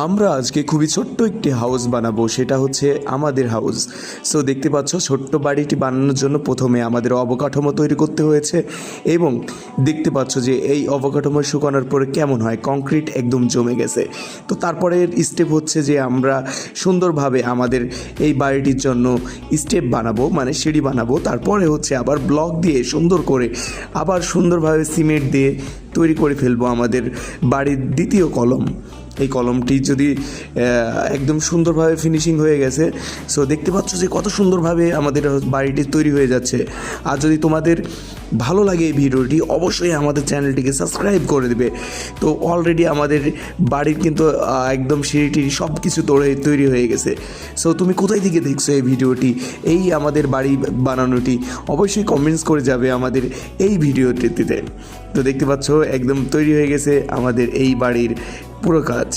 আমরা আজকে খুবই ছোট্ট একটি হাউস বানাবো, সেটা হচ্ছে আমাদের হাউস। সো দেখতে পাচ্ছ, ছোট্ট বাড়িটি বানানোর জন্য প্রথমে আমাদের অবকাঠামো তৈরি করতে হয়েছে এবং দেখতে পাচ্ছ যে এই অবকাঠামো শুকানোর পরে কেমন হয়, কংক্রিট একদম জমে গেছে। তো তারপরের স্টেপ হচ্ছে যে আমরা সুন্দরভাবে আমাদের এই বাড়িটির জন্য স্টেপ বানাবো, মানে সিঁড়ি বানাবো। তারপরে হচ্ছে আবার ব্লক দিয়ে সুন্দর করে আবার সুন্দরভাবে সিমেন্ট দিয়ে তৈরি করে ফেলবো আমাদের বাড়ির দ্বিতীয় কলম। এই কলমটি যদি একদম সুন্দরভাবে ফিনিশিং হয়ে গেছে। সো দেখতে পাচ্ছ যে কত সুন্দরভাবে আমাদের বাড়িটি তৈরি হয়ে যাচ্ছে। আর যদি তোমাদের ভালো লাগে এই ভিডিওটি, অবশ্যই আমাদের চ্যানেলটিকে সাবস্ক্রাইব করে দেবে। তো অলরেডি আমাদের বাড়ির কিন্তু একদম সিঁড়িটি সব কিছু তৈরি হয়ে গেছে। সো তুমি কোথায় থেকে দেখছো এই ভিডিওটি, এই আমাদের বাড়ি বানানোটি, অবশ্যই কমেন্টস করে যাবে আমাদের এই ভিডিওটিতে। তো দেখতে পাচ্ছ একদম তৈরি হয়ে গেছে আমাদের এই বাড়ির পুরো কাজ।